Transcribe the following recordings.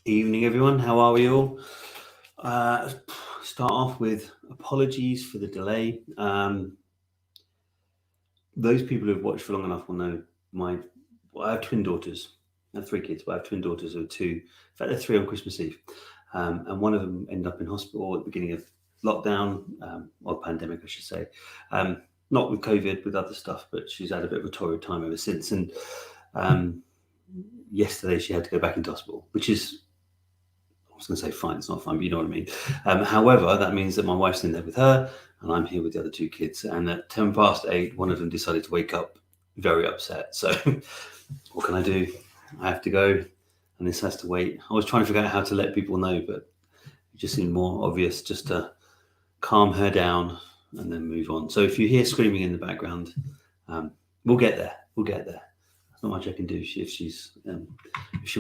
Evening, everyone. How are we all? Start off with apologies for the delay. Those people who've watched for long enough will know I have twin daughters. I have three kids, but I have twin daughters who are two. In fact, they're three on Christmas Eve. And one of them ended up in hospital at the beginning of lockdown, or pandemic, I should say. Not with COVID, with other stuff, but she's had a bit of a torrid time ever since. And yesterday she had to go back into hospital, which is, I was going to say fine, it's not fine, but you know what I mean. However, that means that my wife's in there with her and I'm here with the other two kids. And at 8:10, one of them decided to wake up very upset. So what can I do? I have to go and this has to wait. I was trying to figure out how to let people know, but it just seemed more obvious just to calm her down and then move on. So if you hear screaming in the background, we'll get there. We'll get there. There's not much I can do if she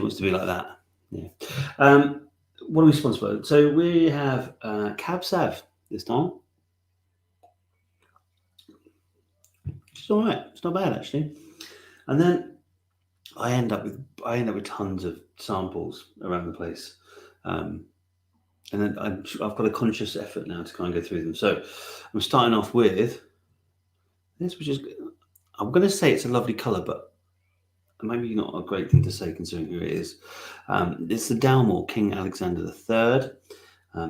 wants to be like that. Yeah. What are we sponsored by? So we have Cab Sav this time. It's all right. It's not bad actually. And then I end up with tons of samples around the place, and then I've got a conscious effort now to kind of go through them. So I'm starting off with this, which is, I'm going to say it's a lovely colour, but maybe not a great thing to say considering who it is. It's the Dalmore King Alexander III,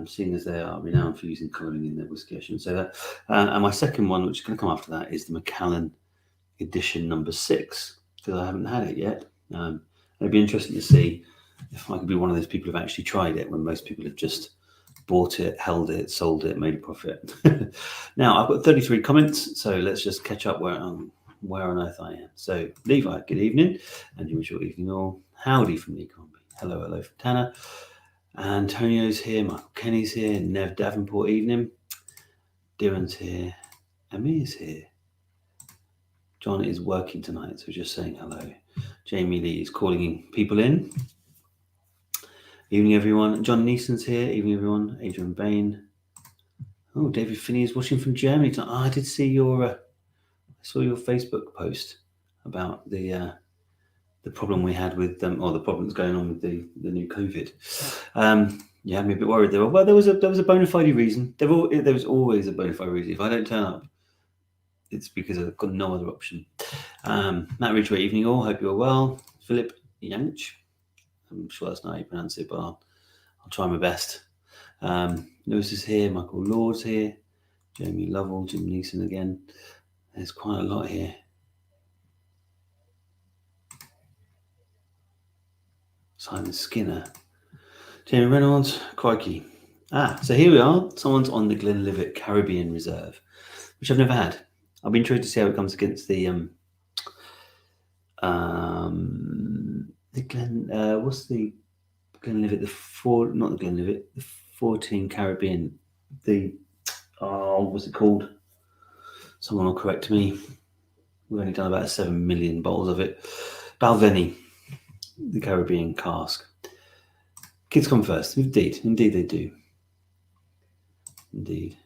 seeing as they are renowned for using colouring in their whiskey. I shouldn't say that. And my second one, which is going to come after that, is the Macallan edition number 6, because I haven't had it yet. It'd be interesting to see if I could be one of those people who've actually tried it when most people have just bought it, held it, sold it, made a profit. Now, I've got 33 comments, so let's just catch up where on earth I am. So, Levi, good evening, and you wish your evening all. Howdy from Lee Crombie. Hello from Tanner. Antonio's here, Michael Kenny's here, Nev Davenport, evening. Darren's here, Amir's here. John is working tonight, so just saying hello. Jamie Lee is calling people in. Evening, everyone. John Neeson's here. Evening, everyone. Adrian Bain. Oh, David Finney is watching from Germany tonight. Oh, I did see I saw your Facebook post about the problem we had with or the problems going on with the new COVID. You had me a bit worried there. Well, there was a bona fide reason. There was always a bona fide reason. If I don't turn up, it's because I've got no other option. Matt Ridgway, evening all. Hope you're well. Philip Yanch. I'm sure that's not how you pronounce it, but I'll try my best. Lewis is here. Michael Lord's here. Jamie Lovell, Jim Neeson again. There's quite a lot here. Simon Skinner. Jamie Reynolds. Crikey. So here we are. someone's on the Glenlivet Caribbean Reserve, which I've never had. I'll be intrigued to see how it comes against the what's the Glenlivet? Not the Glenlivet. The 14 Caribbean. What's it called? Someone will correct me. We've only done about 7 million bottles of it. Balvenie, the Caribbean cask. Kids come first. Indeed they do. Indeed.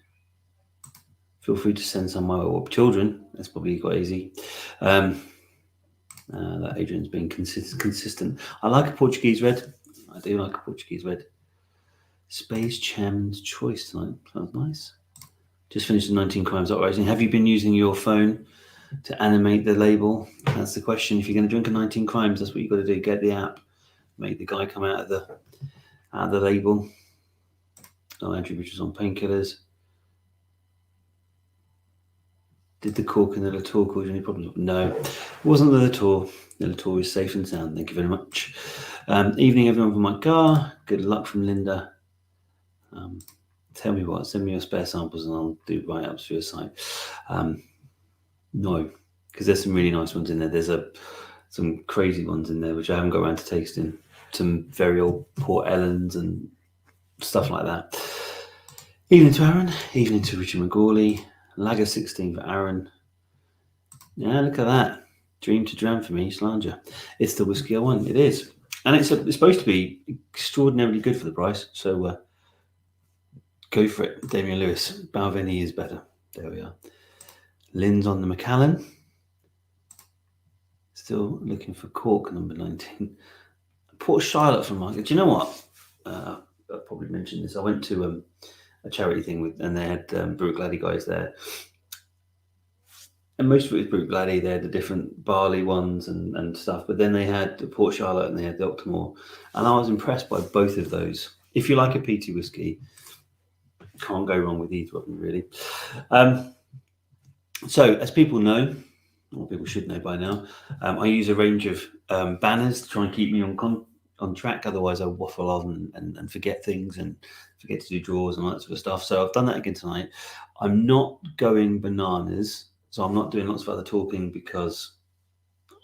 Feel free to send some my way. Or children, that's probably quite easy. That Adrian's being consistent. I like a Portuguese red. I do like a Portuguese red. Space Chairman's Choice tonight. Sounds nice. Just finished the 19 Crimes Uprising. Have you been using your phone to animate the label? That's the question. If you're going to drink a 19 Crimes, that's what you've got to do. Get the app. Make the guy come out of the label. Oh, Andrew Richards on painkillers. Did the cork in the Latour cause you any problems? No, it wasn't the Latour. The Latour is safe and sound. Thank you very much. Evening, everyone from Mike Gar. Good luck from Linda. Tell me what. Send me your spare samples and I'll do write-ups for your site. No, because there's some really nice ones in there. There's some crazy ones in there which I haven't got around to tasting. Some very old Port Ellens and stuff like that. Evening to Aaron. Evening to Richard McGawley. Lager 16 for Aaron. Yeah, look at that. Dream to dram for me, Slanger. It's the whiskey I want. It is. And it's supposed to be extraordinarily good for the price. So go for it. Damian Lewis. Balvenie is better. There we are. Lynn's on the Macallan. Still looking for cork number 19. Port Charlotte from Market. Do you know what? I probably mentioned this. I went to a charity thing and they had Brew Gladdy guys there. And most of it was Brew Gladdy. They had the different barley ones and stuff. But then they had the Port Charlotte and they had the Octomore. And I was impressed by both of those. If you like a peaty whiskey, can't go wrong with either of them, really. So, as people know, or people should know by now, I use a range of banners to try and keep me on track. Otherwise, I waffle on and forget things and forget to do draws and all that sort of stuff. So I've done that again tonight. I'm not going bananas, so I'm not doing lots of other talking because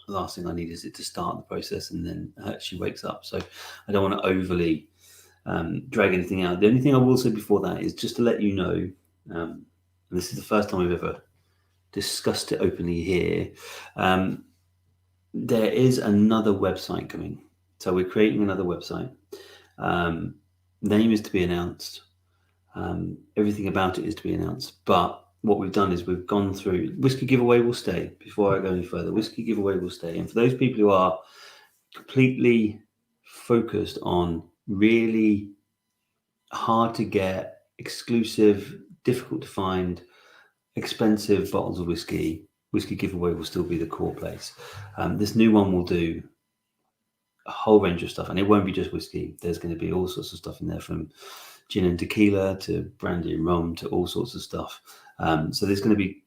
the last thing I need is it to start the process and then she wakes up. So I don't want to overly drag anything out. The only thing I will say before that is just to let you know, and this is the first time we've ever discussed it openly here, there is another website coming. So we're creating another website. Name is to be announced. Everything about it is to be announced. But what we've done is we've gone through. Whisky Giveaway will stay. Before I go any further, Whisky Giveaway will stay. And for those people who are completely focused on really hard to get, exclusive, difficult to find, expensive bottles of whiskey, Whisky Giveaway will still be the core place. This new one will do a whole range of stuff, and it won't be just whiskey. There's going to be all sorts of stuff in there, from gin and tequila to brandy and rum to all sorts of stuff. So there's going to be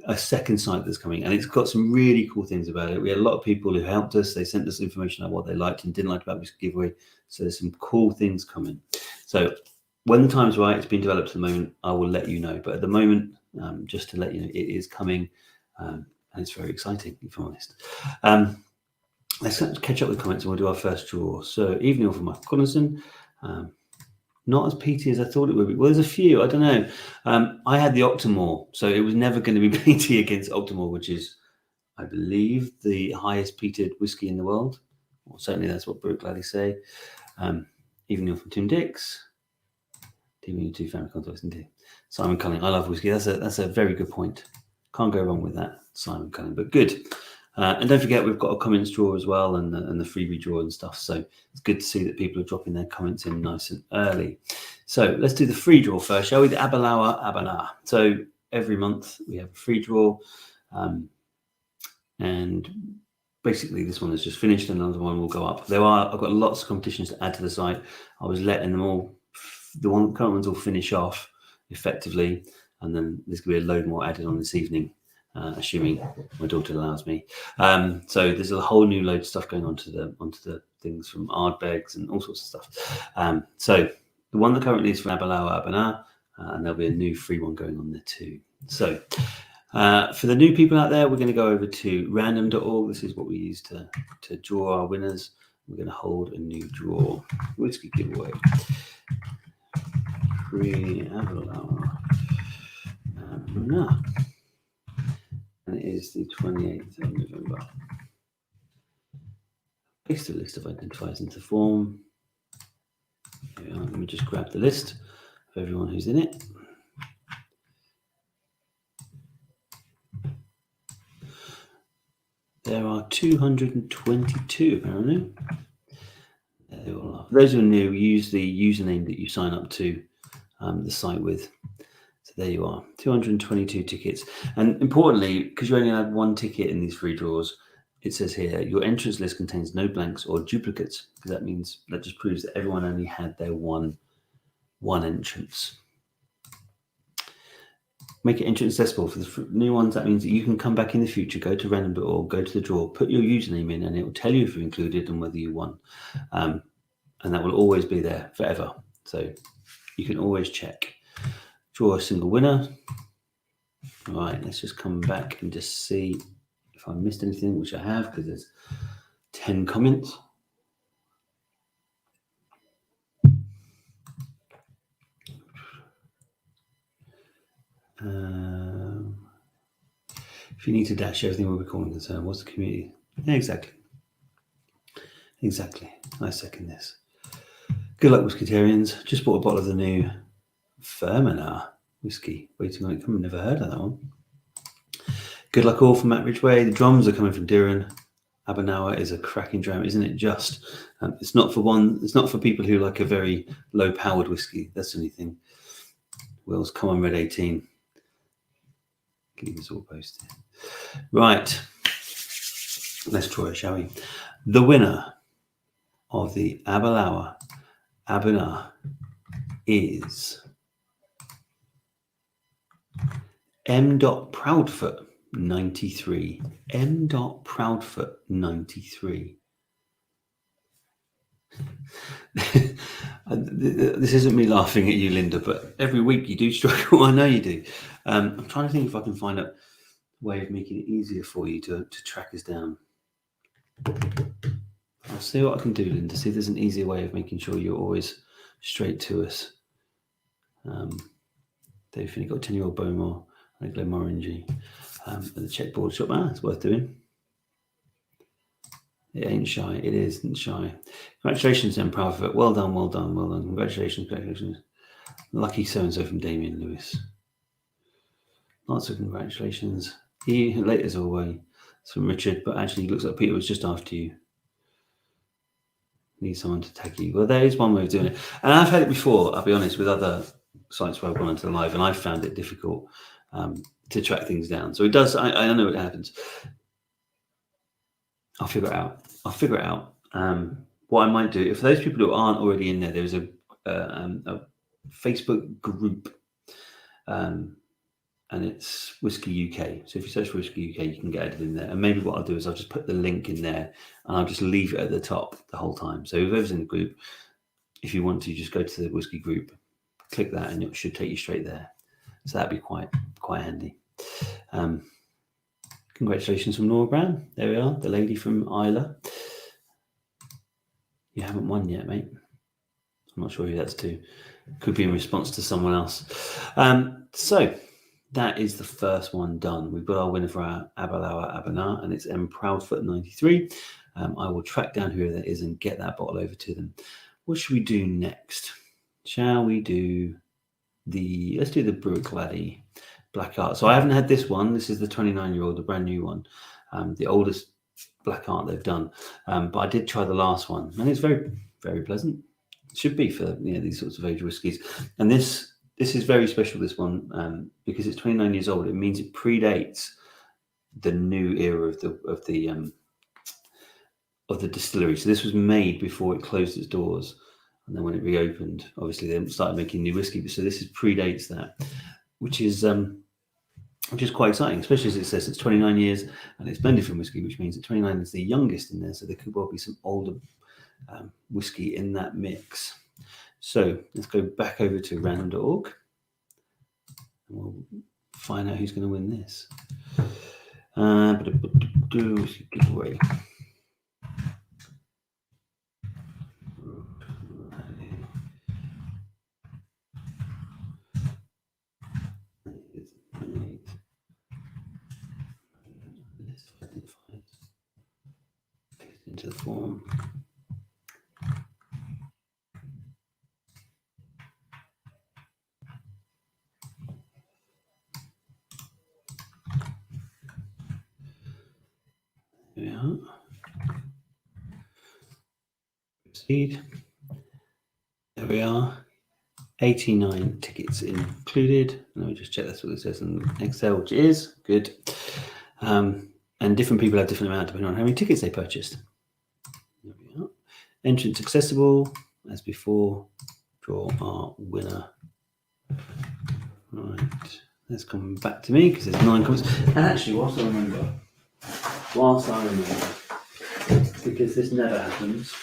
a second site that's coming, and it's got some really cool things about it. We had a lot of people who helped us. They sent us information about what they liked and didn't like about Whisky Giveaway. So there's some cool things coming. So when the time's right, it's been developed at the moment, I will let you know. But at the moment, just to let you know, it is coming, and it's very exciting, if I'm honest. Let's catch up with comments and we'll do our first draw. So, evening from Michael Collinson. Not as peaty as I thought it would be. Well, there's a few. I don't know. I had the Octomore, so it was never going to be peaty against Octomore, which is, I believe, the highest peated whiskey in the world. Well, certainly that's what Brew Gladdy say. Evening from Tim Dix. TV2 family context, isn't he? Simon Culling. I love whiskey. That's a very good point. Can't go wrong with that, Simon Culling. But good. And don't forget, we've got a comments draw as well, and the freebie draw and stuff. So it's good to see that people are dropping their comments in nice and early. So let's do the free draw first, shall we? The Abalawa Abana. So every month we have a free draw, and basically this one has just finished, and another one will go up. I've got lots of competitions to add to the site. I was letting them all, the current ones all finish off effectively, and then there's going to be a load more added on this evening. Assuming my daughter allows me. So there's a whole new load of stuff going onto the things, from Ardbegs and all sorts of stuff. So the one that currently is from Abalawa Abana, and there'll be a new free one going on there too. So for the new people out there, we're going to go over to random.org. This is what we use to draw our winners. We're going to hold a new draw. Whisky giveaway. Free Abalawa Abana. And it is the 28th of November. Paste the list of identifiers into form. Here we are. Let me just grab the list of everyone who's in it. There are 222 apparently. There they all are. For those who are new, use the username that you sign up to the site with. There you are, 222 tickets. And importantly, because you only have one ticket in these free draws, it says here, your entrance list contains no blanks or duplicates, because that just proves that everyone only had their one entrance. Make it entrance accessible for the new ones. That means that you can come back in the future, go to random.org, go to the draw, put your username in, and it will tell you if you're included and whether you won. And that will always be there forever. So you can always check. Draw a single winner. All right, let's just come back and just see if I missed anything, which I have, because there's 10 comments. If you need to dash everything we're recording concern, what's the community? Yeah, exactly. I second this. Good luck, Whiskitarians. Just bought a bottle of the new Fermanagh whiskey, waiting on it coming. Never heard of that one. Good luck all from Matt Ridgway. The drums are coming from Duran. Abanawa is a cracking dram, isn't it? Just it's not for people who like a very low-powered whiskey. That's the only thing. Will's come on, Red 18. Keep us all posted. Right, let's try it, shall we? The winner of the Abalawa Abana is M. Proudfoot 93. M. Proudfoot 93. This isn't me laughing at you, Linda, but every week you do struggle. I know you do. I'm trying to think if I can find a way of making it easier for you to track us down. I'll see what I can do, Linda. See if there's an easier way of making sure you're always straight to us. Dave Finney got 10-year-old Bowmore and a Glenmorangie at the checkboard shop. It's worth doing. It ain't shy. It isn't shy. Congratulations, then, Proudfoot. Well done, well done, well done. Congratulations. Lucky so-and-so from Damien Lewis. Lots of congratulations. He, late as always, it's from Richard, but actually it looks like Peter was just after you. Need someone to tag you. Well, there is one way of doing it. And I've had it before, I'll be honest, with other sites where I've gone into the live, and I've found it difficult to track things down. So it does, I know what happens. I'll figure it out. What I might do, if those people who aren't already in there is a Facebook group, and it's Whisky UK. So if you search for Whisky UK, you can get it in there. And maybe what I'll do is I'll just put the link in there, and I'll just leave it at the top the whole time. So whoever's in the group, if you want to, just go to the Whisky group, click that, and it should take you straight there. So that'd be quite handy. Congratulations from Laura Brown. There we are, the lady from Isla. You haven't won yet, mate. I'm not sure who that's to. Could be in response to someone else. So that is the first one done. We've got our winner for our Abalawa Abana, and it's M. Proudfoot 93. I will track down who that is and get that bottle over to them. What should we do next? Shall we do let's do the Bruick Laddie Black Art. So I haven't had this one. This is the 29-year-old, the brand new one, the oldest Black Art they've done. But I did try the last one, and it's very, very pleasant. It should be for these sorts of age whiskies. And this is very special. This one because it's 29 years old. It means it predates the new era of the distillery. So this was made before it closed its doors, and then when it reopened, obviously they started making new whiskey. So this predates that, which is quite exciting, especially as it says it's 29 years and it's blended from whiskey, which means that 29 is the youngest in there. So there could well be some older whiskey in that mix. So let's go back over to random.org and we'll find out who's going to win this. Giveaway. Into the form. There we are. Proceed. There we are. 89 tickets included. Let me just check that's what it says in Excel, which is good. And different people have different amount depending on how many tickets they purchased. There we are. Entrance accessible as before. Draw our winner. Right. Let's come back to me because there's 9 comments. And actually, whilst I remember, because this never happens.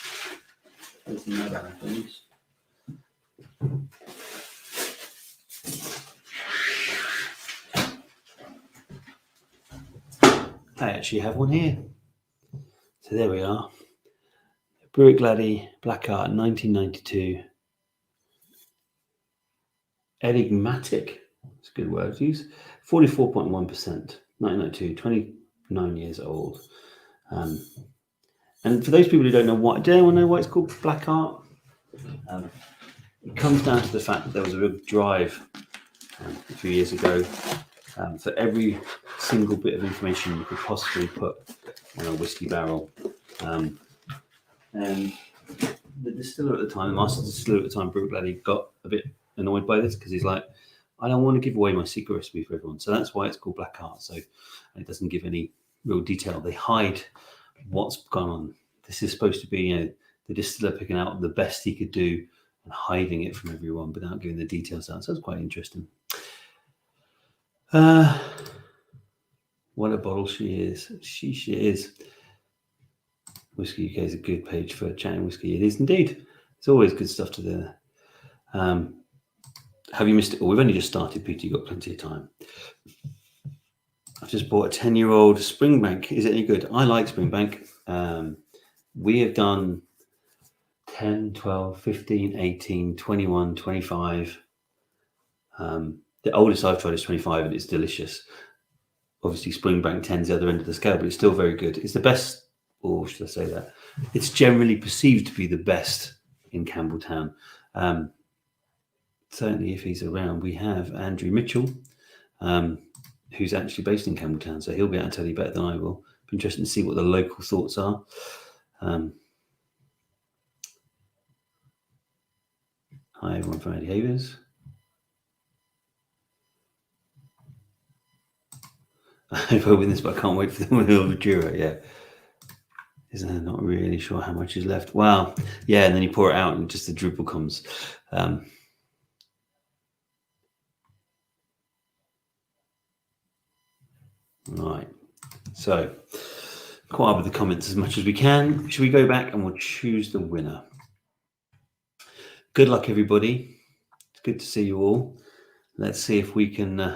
This never happens. I actually have one here. So there we are. Bruick Laddie Black Art 1992. Enigmatic. It's a good word to use. 44.1%. 1992. 29 years old. And for those people who don't know why, do anyone know why it's called Black Art? It comes down to the fact that there was a real drive a few years ago for every single bit of information you could possibly put on a whiskey barrel. And the distiller at the time, the master distiller at the time, Brooke Laddie, got a bit annoyed by this because he's like, I don't want to give away my secret recipe for everyone. So that's why it's called Black Heart. So it doesn't give any real detail. They hide what's gone on. This is supposed to be, the distiller picking out the best he could do and hiding it from everyone without giving the details out. So it's quite interesting. What a bottle she is. She is. Whisky UK is a good page for chatting whiskey. It is indeed. It's always good stuff to do. Have you missed it all? We've only just started, Peter. You've got plenty of time. I've just bought a 10-year-old Springbank. Is it any good? I like Springbank. We have done 10, 12, 15, 18, 21, 25. The oldest I've tried is 25, and it's delicious. Obviously, Springbank 10 is the other end of the scale, but it's still very good. It's the best, or should I say that? It's generally perceived to be the best in Campbelltown. Certainly, if he's around, we have Andrew Mitchell, who's actually based in Campbelltown, so he'll be able to tell you better than I will. Be interesting to see what the local thoughts are. Hi, everyone from Eddie Havers. I hope I win this, but I can't wait for the winner of the Jura. Yeah. Isn't it? Not really sure how much is left. Wow. Yeah, and then you pour it out and just the dribble comes. Right. So, caught up with the comments as much as we can. Should we go back and we'll choose the winner? Good luck, everybody. It's good to see you all. Let's see if we can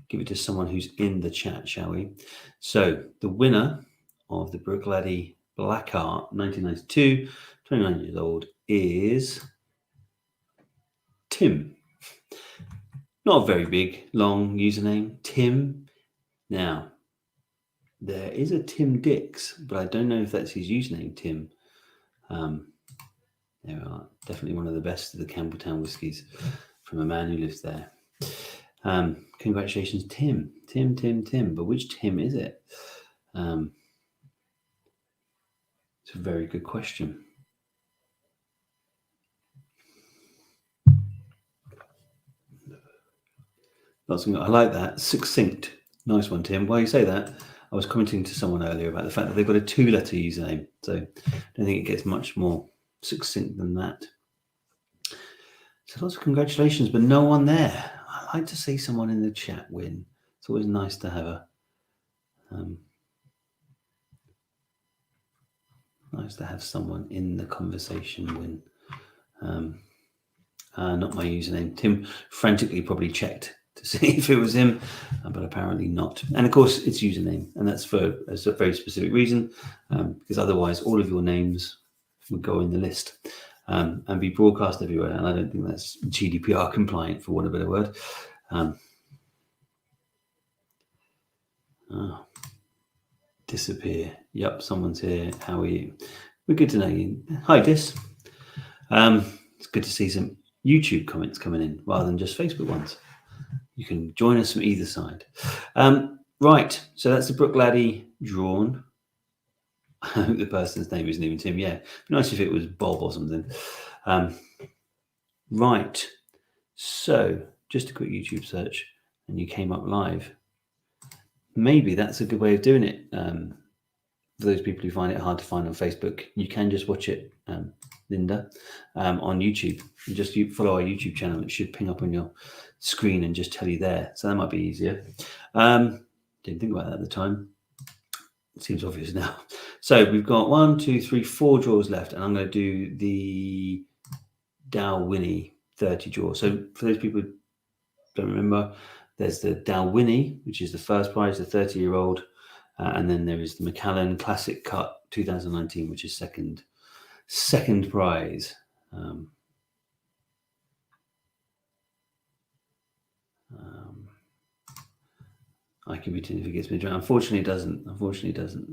give it to someone who's in the chat, shall we? So, the winner of the Brooke Laddie Black Heart 1992, 29 years old, is Tim. Not a very big, long username, Tim. Now, there is a Tim Dix, but I don't know if that's his username, Tim. There are definitely one of the best of the Campbelltown whiskies from a man who lives there. Congratulations, Tim. Tim. But which Tim is it? It's a very good question. I like that. Succinct. Nice one, Tim. Why you say that? I was commenting to someone earlier about the fact that they've got a 2-letter username. So I don't think it gets much more succinct than that. So lots of congratulations, but no one there. I like to see someone in the chat win. It's always nice to have someone in the conversation win. Not my username. Tim frantically probably checked to see if it was him, but apparently not. And of course, it's username, and that's for a very specific reason, because otherwise all of your names would go in the list and be broadcast everywhere. And I don't think that's GDPR compliant, for want of a better word. Disappear. Yep, someone's here. How are you? We're good to know you. Hi, Dis. It's good to see some YouTube comments coming in rather than just Facebook ones. You can join us from either side. Right, so that's the Brooke Laddie drawn. I hope the person's name isn't even Tim. Yeah, it'd be nice if it was Bob or something. Right, so just a quick YouTube search and you came up live. Maybe that's a good way of doing it. For those people who find it hard to find on Facebook, you can just watch it, Linda, on YouTube. You follow our YouTube channel. It should ping up on your screen and just tell you there. So that might be easier. Didn't think about that at the time. It seems obvious now. So we've got 1, 2, 3, 4 draws left, and I'm going to do the Dalwhinnie 30 draw. So for those people who don't remember, there's the Dalwhinnie, which is the first prize, the 30-year-old, and then there is the Macallan Classic Cut 2019, which is second prize. I can be tuned if it gets me dry. Unfortunately, it doesn't.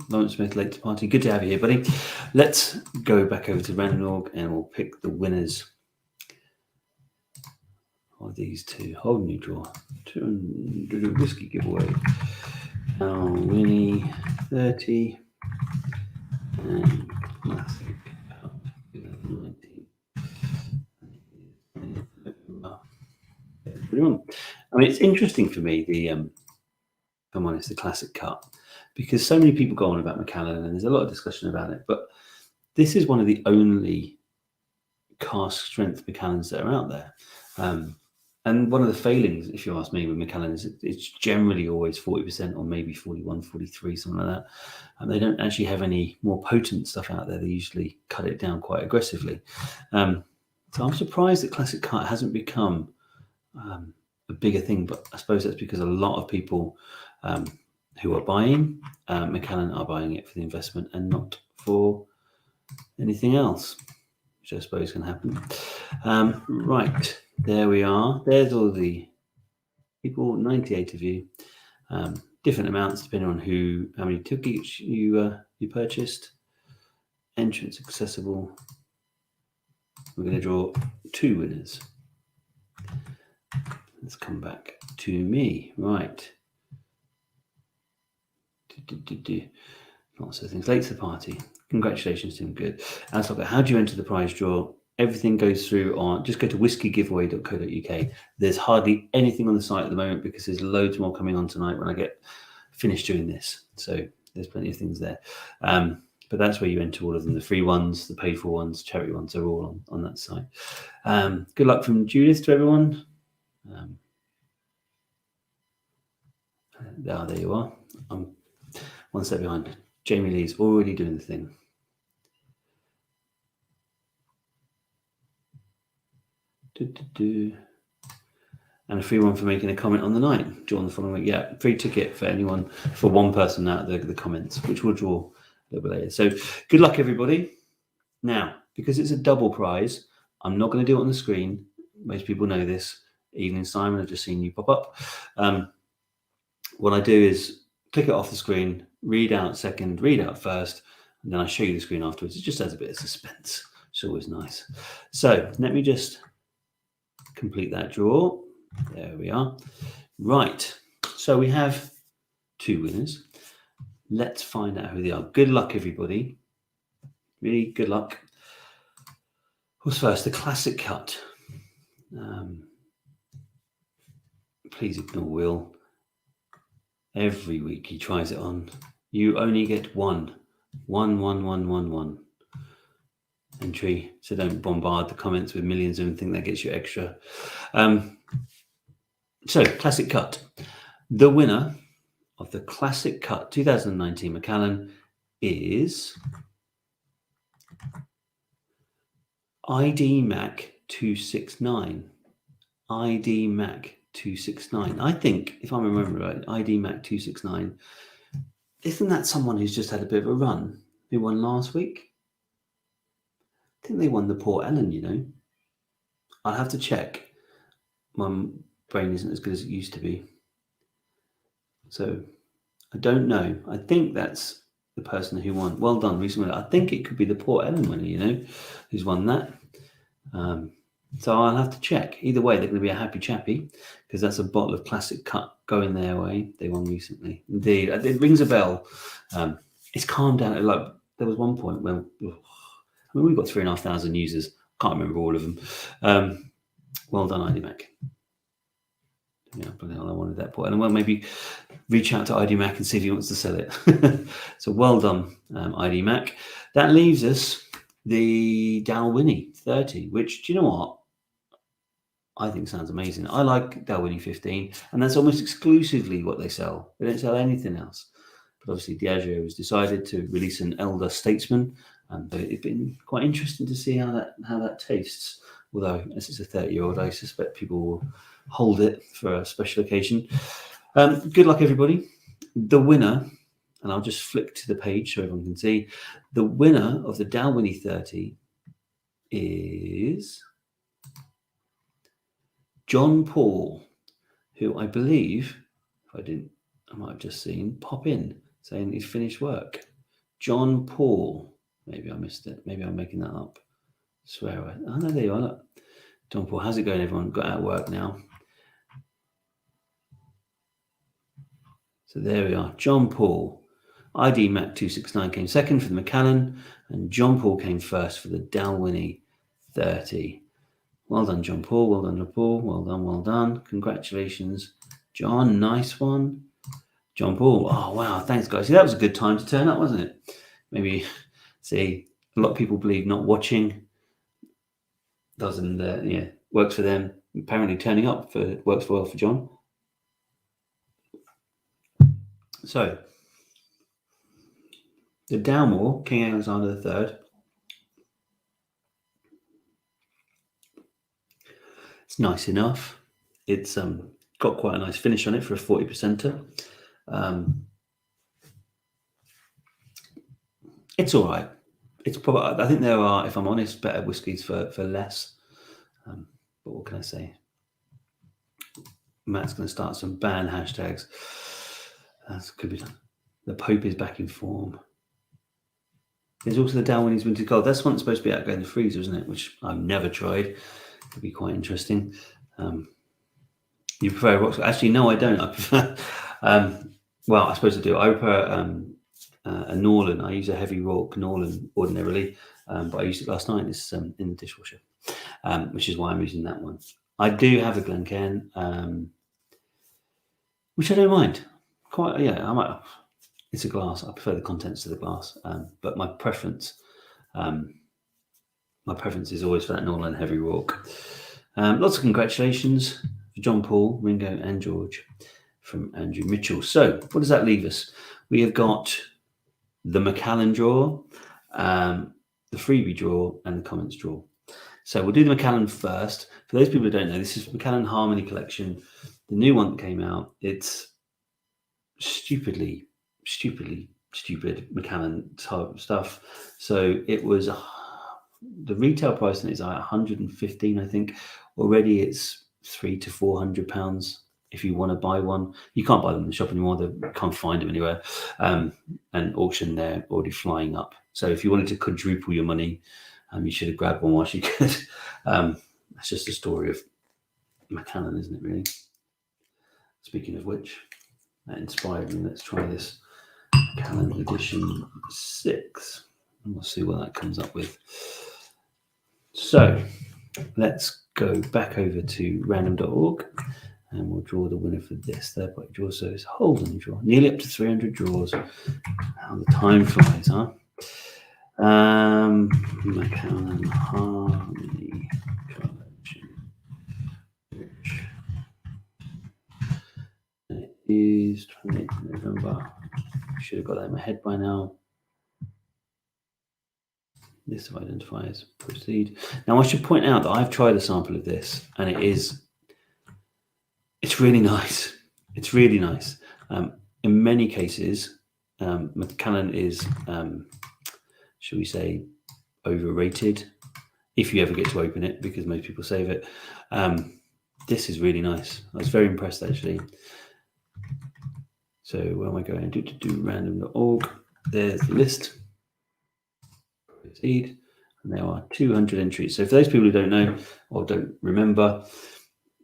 Lawrence Smith, late to party. Good to have you here, buddy. Let's go back over to Random.org and we'll pick the winners of these two. Whole new draw. Whiskey giveaway. Winnie 30. and classic cup 2019. I mean, it's interesting for me, if I'm honest, the classic cut, because so many people go on about Macallan and there's a lot of discussion about it, but this is one of the only cask strength Macallans that are out there. And one of the failings, if you ask me, with Macallan is it's generally always 40% or maybe 41, 43, something like that. And they don't actually have any more potent stuff out there. They usually cut it down quite aggressively. So I'm surprised that Classic Cut hasn't become a bigger thing, but I suppose that's because a lot of people who are buying Macallan are buying it for the investment and not for anything else, which I suppose can happen. Right, there we are. There's all the people, 98 of you. Different amounts depending on how many tickets you purchased. Entrance accessible. We're going to draw 2 winners. Let's come back to me. Right. Lots of things. Late to the party. Congratulations, Tim. Good. Let's look at how do you enter the prize draw. Everything goes through on, just go to whiskygiveaway.co.uk. There's hardly anything on the site at the moment because there's loads more coming on tonight when I get finished doing this. So there's plenty of things there. But that's where you enter all of them. The free ones, the paid for ones, charity ones are all on that site. Good luck from Judith to everyone. There you are. I'm one step behind. Jamie Lee's already doing the thing. And a free one for making a comment on the night. Draw on the following week. Yeah, free ticket for anyone, for one person out of the comments, which we'll draw a little bit later. So good luck, everybody. Now, because it's a double prize, I'm not going to do it on the screen. Most people know this. Evening, Simon, I've just seen you pop up. What I do is click it off the screen, read out second, read out first, and then I show you the screen afterwards. It just adds a bit of suspense. It's always nice. So let me just complete that draw. There we are. Right. So we have 2 winners. Let's find out who they are. Good luck, everybody. Really good luck. Who's first? The classic cut. Please ignore Will. Every week he tries it on. You only get one entry, so don't bombard the comments with millions and think that gets you extra. So classic cut. The winner of the classic cut 2019 Macallan is ID Mac 269. ID Mac 269. I think, if I remember right, ID Mac 269. Isn't that someone who's just had a bit of a run? Who won last week? I think they won the Port Ellen, you know. I'll have to check. My brain isn't as good as it used to be. So I don't know. I think that's the person who won. Well done, recently. I think it could be the Port Ellen winner, you know, who's won that. So I'll have to check. Either way, they're going to be a happy chappy because that's a bottle of classic cut going their way. They won recently. Indeed. It rings a bell. It's calmed down. Like there was one point when we've got 3,500 users. Can't remember all of them. Well done, ID Mac. Yeah, but I wanted that point. And well, maybe reach out to ID Mac and see if he wants to sell it. So well done, ID Mac. That leaves us the Dalwhinnie 30, which, do you know what? I think sounds amazing. I like Dalwhinnie 15, and that's almost exclusively what they sell. They don't sell anything else. But obviously, Diageo has decided to release an Elder Statesman, and it's been quite interesting to see how that tastes. Although, as it's a 30-year-old, I suspect people will hold it for a special occasion. Good luck, everybody. The winner, and I'll just flick to the page so everyone can see, the winner of the Dalwhinnie 30 is John Paul, who I believe, if I didn't, I might have just seen pop in saying he's finished work. John Paul. Maybe I missed it. Maybe I'm making that up. Swear I. Oh, no, there you are. Look. John Paul, how's it going, everyone? Got out of work now. So there we are. John Paul. ID Mac 269 came second for the Macallan, and John Paul came first for the Dalwhinnie 30. Well done, John Paul. Well done, John Paul. Well done, well done. Congratulations, John. Nice one. John Paul. Oh, wow. Thanks, guys. See, that was a good time to turn up, wasn't it? Maybe, see, a lot of people believe not watching doesn't, works for them. Apparently turning up works well for John. So, the Dalmore, King Alexander III. It's nice enough. It's got quite a nice finish on it for a 40%er. It's all right. It's probably, I think there are, if I'm honest, better whiskies for less. But what can I say? Matt's going to start some ban hashtags. That could be done. The Pope is back in form. There's also the Dalwhinnie's Winter Gold. That's one that's supposed to be out going in the freezer, isn't it? Which I've never tried. Could be quite interesting. You prefer Roxburgh? Actually, no, I don't. I prefer. Well, I suppose I do. I prefer a Norland. I use a heavy Rauch Norland ordinarily, but I used it last night. It's in the dishwasher, which is why I'm using that one. I do have a Glencairn, which I don't mind. Quite, yeah. It's a glass. I prefer the contents to the glass, but my preference is always for that Norland heavy Rauch. Lots of congratulations for John Paul, Ringo, and George from Andrew Mitchell. So, what does that leave us? We have got the Macallan draw, the freebie draw, and the comments draw. So, we'll do the Macallan first. For those people who don't know, this is Macallan Harmony Collection, the new one that came out. It's stupid Macallan type stuff. So, it was the retail price on it is like 115, I think. Already it's £300 to £400 if you want to buy one. You can't buy them in the shop anymore. They can't find them anywhere. And auction, they're already flying up. So if you wanted to quadruple your money, you should have grabbed one whilst you could. That's just a story of Macallan, isn't it, really? Speaking of which, that inspired me. Let's try this Macallan edition 6. And we'll see what that comes up with. So let's go back over to random.org and we'll draw the winner for this third party draw. So it's Holden draw, nearly up to 300 draws. How the time flies, huh? Macallan Harmony Collection. It is 28th November. I should have got that in my head by now. List of identifiers, proceed. Now I should point out that I've tried a sample of this and it's really nice. It's really nice. In many cases, Macallan is, shall we say, overrated if you ever get to open it, because most people save it. This is really nice. I was very impressed, actually. So where am I going? Do random.org. There's the list. Proceed. And there are 200 entries. So for those people who don't know or don't remember,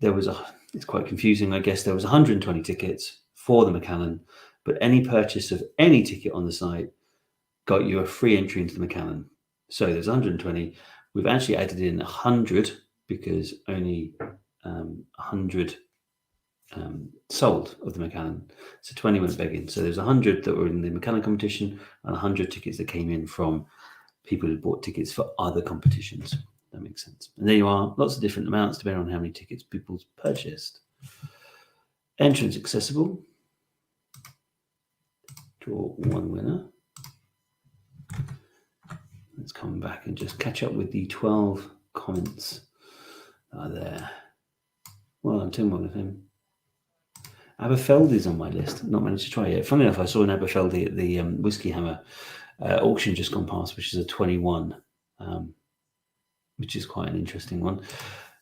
it's quite confusing, I guess. There was 120 tickets for the Macallan, but any purchase of any ticket on the site got you a free entry into the Macallan. So there's 120. We've actually added in 100 because only 100 sold of the Macallan. So 20 went begging. So there's 100 that were in the Macallan competition and 100 tickets that came in from people who bought tickets for other competitions. That makes sense. And there you are, lots of different amounts depending on how many tickets people purchased. Entrance accessible. Draw one winner. Let's come back and just catch up with the 12 comments that are there. Well, I'm doing one of him. Aberfeldy's on my list. Not managed to try yet. Funny enough, I saw an Aberfeldy at the Whisky Hammer auction just gone past, which is a 21, which is quite an interesting one.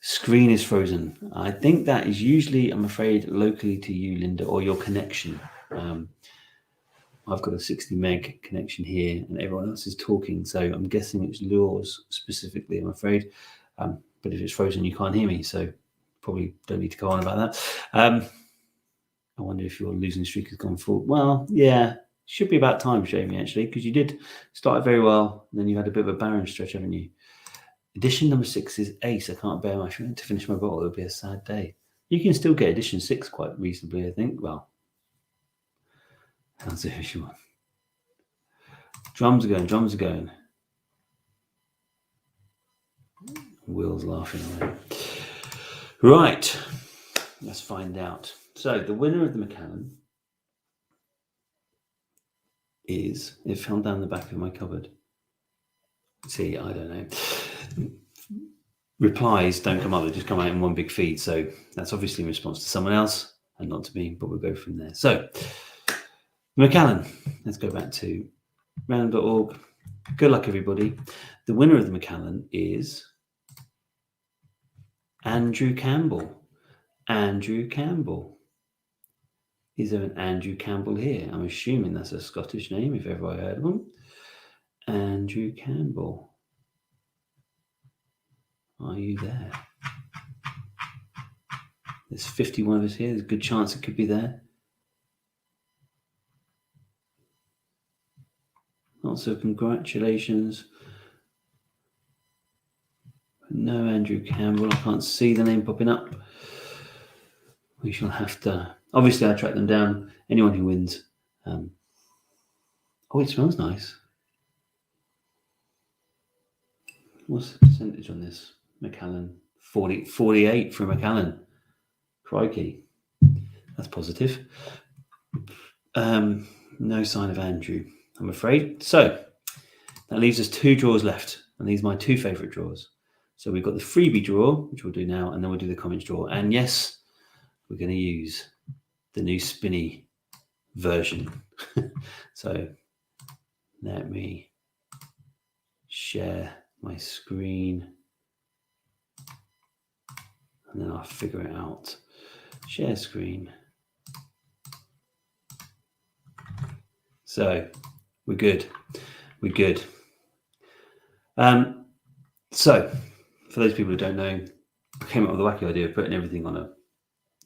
Screen is frozen. I think that is usually, I'm afraid, locally to you, Linda, or your connection. I've got a 60 meg connection here and everyone else is talking, so I'm guessing it's yours specifically, I'm afraid. But if it's frozen, you can't hear me, so probably don't need to go on about that. I wonder if your losing streak has gone full. Well, yeah, Should be about time, Jamie, actually, because you did start very well, and then you had a bit of a barren stretch, haven't you? Edition number 6 is Ace. I can't bear my to finish my bottle. It'll be a sad day. You can still get edition 6 quite reasonably, I think. Well, how's the issue one? Drums are going. Will's laughing away. Right, let's find out. So the winner of the Macallan is, it fell down the back of my cupboard. See, I don't know. Replies don't come up, they just come out in one big feed. So that's obviously in response to someone else and not to me, but we'll go from there. So Macallan, let's go back to random.org. Good luck, everybody. The winner of the Macallan is Andrew Campbell. Andrew Campbell. Is there an Andrew Campbell here? I'm assuming that's a Scottish name, if ever I heard of one. Andrew Campbell. Are you there? There's 51 of us here. There's a good chance it could be there. Lots of congratulations. No Andrew Campbell. I can't see the name popping up. We shall have to... Obviously, I track them down. Anyone who wins. Oh, it smells nice. What's the percentage on this? Macallan. 48 for Macallan. Crikey. That's positive. No sign of Andrew, I'm afraid. So that leaves us 2 draws left. And these are my 2 favourite draws. So we've got the freebie draw, which we'll do now, and then we'll do the comments draw. And yes, we're going to use the new spinny version. So let me share my screen and then I'll figure it out. Share screen. So we're good. So for those people who don't know, I came up with a wacky idea of putting everything on a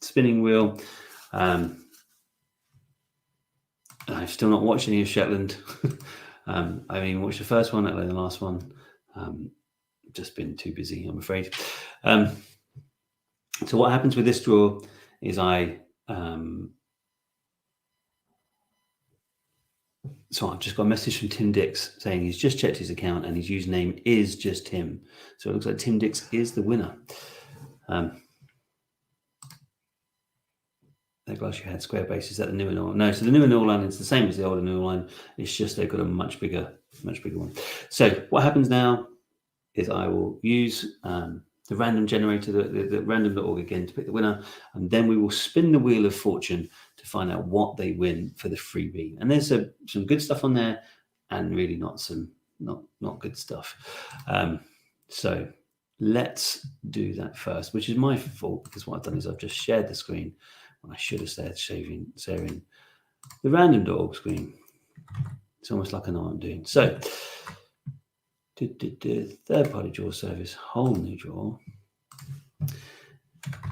spinning wheel. I've still not watched any of Shetland. I haven't even watched the first one, let alone the last one. Just been too busy, I'm afraid. So what happens with this draw is so I've just got a message from Tim Dix saying he's just checked his account and his username is just Tim. So it looks like Tim Dix is the winner. That glass you had square base, is that the newer Normal? No, so the newer Normal line is the same as the older Normal line. It's just they've got a much bigger one. So what happens now is I will use the random generator, the random.org again to pick the winner, and then we will spin the wheel of fortune to find out what they win for the freebie. And there's some good stuff on there, and really not good stuff. So let's do that first, which is my fault because what I've done is I've just shared the screen when I should have started sharing the random.org screen. It's almost like I know what I'm doing. So third-party draw service, whole new draw.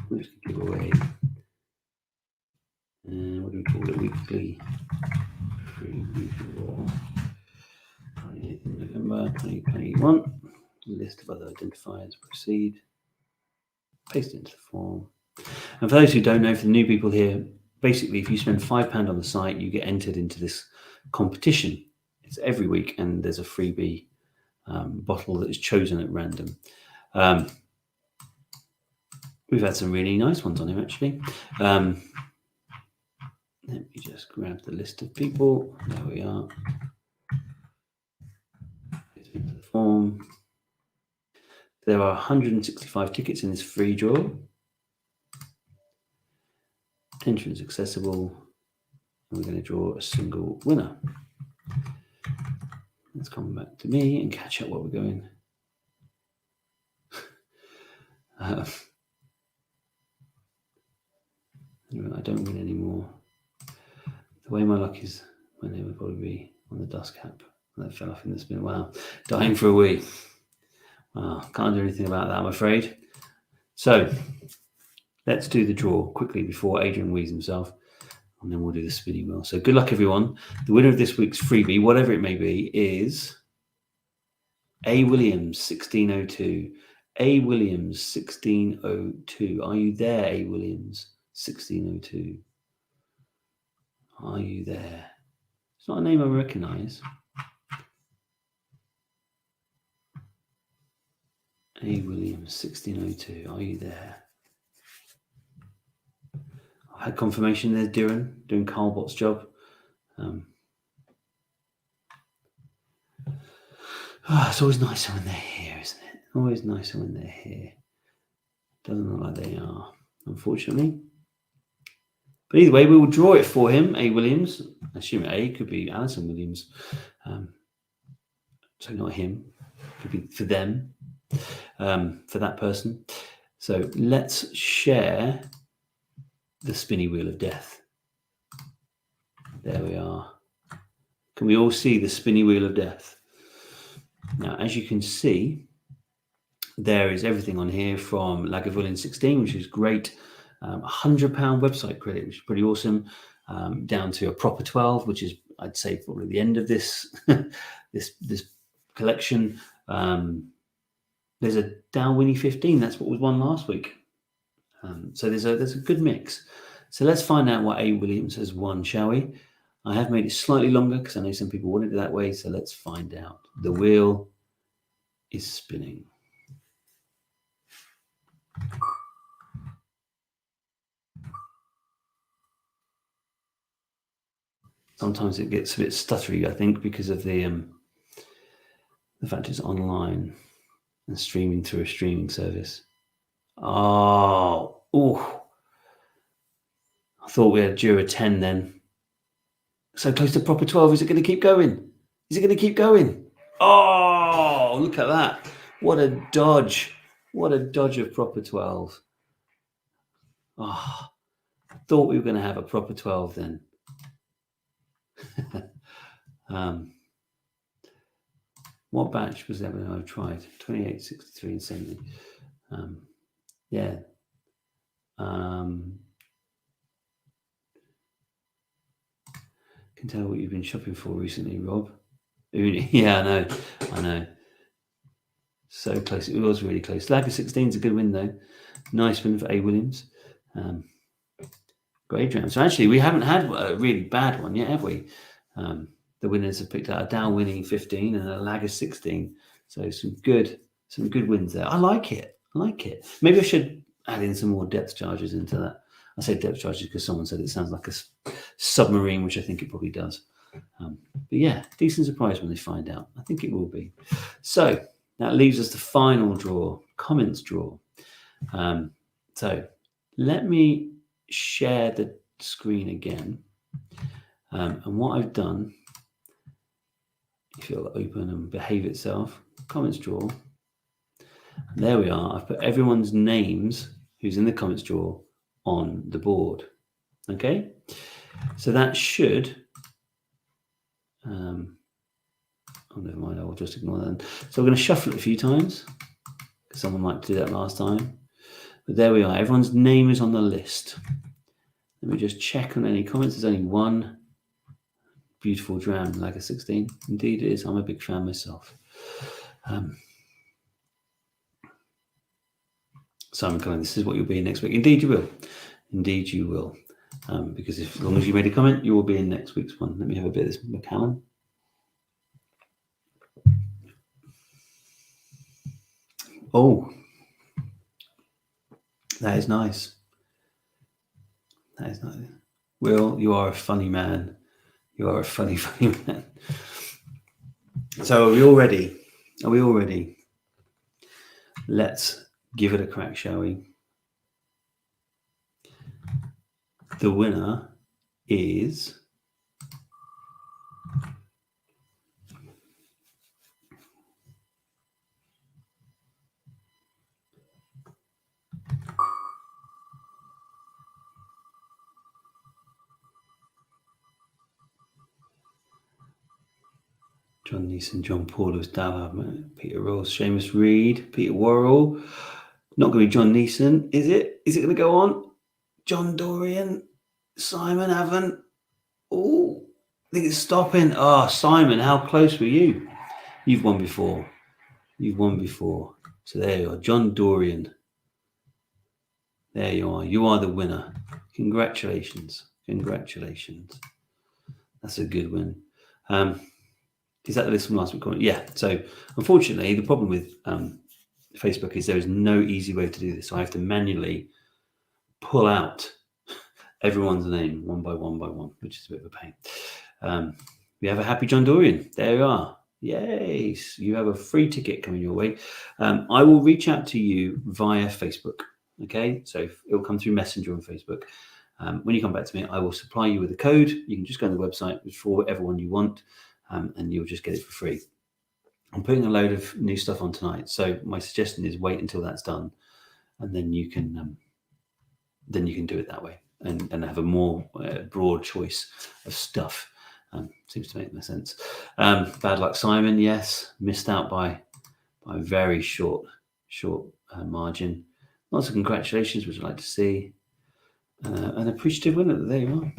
Let's give away. And what do we call it? Weekly free draw. 28th November 2021. List of other identifiers. Proceed. Paste it into the form. And for those who don't know, for the new people here, basically, if you spend £5 on the site, you get entered into this competition. It's every week, and there's a freebie bottle that is chosen at random. We've had some really nice ones on here, actually. Let me just grab the list of people. There we are. Into the form. There are 165 tickets in this free draw. Entrance accessible. And we're going to draw a single winner. Let's come back to me and catch up what we're going. I don't win anymore. The way my luck is, my name would probably be on the dust cap. That fell off in the spin. Wow. Dying for a wee. Wow. Can't do anything about that, I'm afraid. So let's do the draw quickly before Adrian wheezes himself. And then we'll do the spinning wheel. So good luck, everyone. The winner of this week's freebie, whatever it may be, is A. Williams, 1602. A. Williams, 1602. Are you there, A. Williams, 1602? Are you there? It's not a name I recognise. A. Williams, 1602. Are you there? I had confirmation there's Duran doing Carl Bott's job. It's always nicer when they're here, isn't it? Always nicer when they're here. Doesn't look like they are, unfortunately. But either way, we will draw it for him, A. Williams. I assume A could be Alison Williams. So not him. Could be for them, for that person. So let's share the spinny wheel of death. There we are. Can we all see the spinny wheel of death? Now, as you can see, there is everything on here from Lagavulin 16, which is great. £100 website credit, which is pretty awesome, down to a proper 12, which is, I'd say, probably the end of this this collection. There's a Dalwhinnie 15. That's what was won last week. So there's a good mix. So let's find out what A. Williams has won, shall we? I have made it slightly longer because I know some people wanted it that way. So let's find out. The wheel is spinning. Sometimes it gets a bit stuttery, I think, because of the fact it's online and streaming through a streaming service. I thought we had Jura 10 then. So close to proper 12. Is it going to keep going? Is it going to keep going? Oh, look at that. What a dodge. What a dodge of proper 12. Oh, I thought we were going to have a proper 12 then. What batch was that when I tried? 28, 63, and 70. Yeah. Can tell what you've been shopping for recently, Rob. Yeah, I know. So close. It was really close. Lager 16 is a good win, though. Nice win for A. Williams. Great round. So actually, we haven't had a really bad one yet, have we? The winners have picked out a Dalwhinnie 15 and a Lager 16. So some good wins there. I like it. Maybe I should add in some more depth charges into that. I say depth charges because someone said it sounds like a submarine, which I think it probably does. But yeah, decent surprise when they find out. I think it will be. So that leaves us the final draw, comments draw. So let me share the screen again. And what I've done, if it'll open and behave itself, comments draw. And there we are. I've put everyone's names who's in the comments draw on the board. Okay, so that should never mind, I'll just ignore that. So we're going to shuffle it a few times because someone liked to do that last time. But there we are, everyone's name is on the list. Let me just check on any comments. There's only one. Beautiful dram, Lager 16. Indeed it is. I'm a big fan myself. Simon Cullen, this is what you'll be in next week. Indeed you will. Indeed you will. Because as long as you made a comment, you will be in next week's one. Let me have a bit of this Macallan. Oh, that is nice. That is nice. Will, you are a funny man. You are a funny, funny man. So are we all ready? Are we all ready? Let's give it a crack, shall we? The winner is John Neeson, John Paulus, Dallard, Peter Ross, Seamus Reed, Peter Worrell. Not going to be John Neeson, is it? Is it going to go on? John Dorian, Simon haven't. Oh, I think it's stopping. Oh, Simon, how close were you? You've won before. So there you are. John Dorian. There you are. You are the winner. Congratulations. That's a good win. Is that the list from last week? Yeah. So unfortunately, the problem with Facebook is there is no easy way to do this. So I have to manually pull out everyone's name one by one, which is a bit of a pain. We have a happy John Dorian. There you are. Yes, you have a free ticket coming your way. I will reach out to you via Facebook. Okay, so it will come through Messenger on Facebook. When you come back to me, I will supply you with a code. You can just go on the website for whatever one you want, and you'll just get it for free. I'm putting a load of new stuff on tonight, so my suggestion is wait until that's done, and then you can do it that way and have a more broad choice of stuff. Seems to make more sense. Bad luck, Simon. Yes, missed out by a very short margin. Lots of congratulations, which I'd like to see. An appreciative winner. There you are.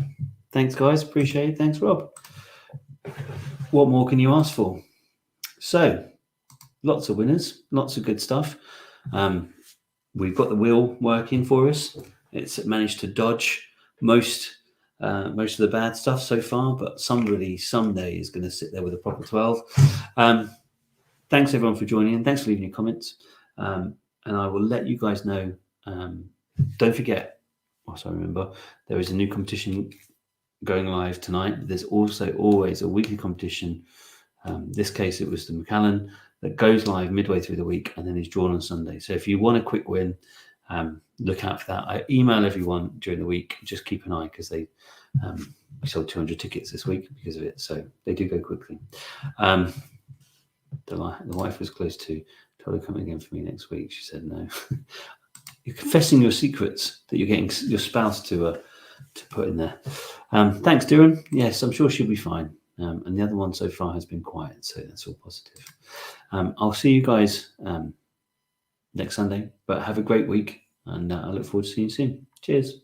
Thanks, guys. Appreciate it. Thanks, Rob. What more can you ask for? So, lots of winners, lots of good stuff. We've got the wheel working for us. It's managed to dodge most of the bad stuff so far, but somebody someday is going to sit there with a proper 12. Thanks everyone for joining in. Thanks for leaving your comments. And I will let you guys know. Don't forget, whilst I remember, there is a new competition going live tonight. There's also always a weekly competition. This case, it was the Macallan that goes live midway through the week and then is drawn on Sunday. So if you want a quick win, look out for that. I email everyone during the week. Just keep an eye because we sold 200 tickets this week because of it. So they do go quickly. The wife was close to totally coming again for me next week. She said no. You're confessing your secrets that you're getting your spouse to put in there. Thanks, Duran. Yes, I'm sure she'll be fine. And the other one so far has been quiet, so that's all positive. I'll see you guys next Sunday, but have a great week, and I look forward to seeing you soon. Cheers.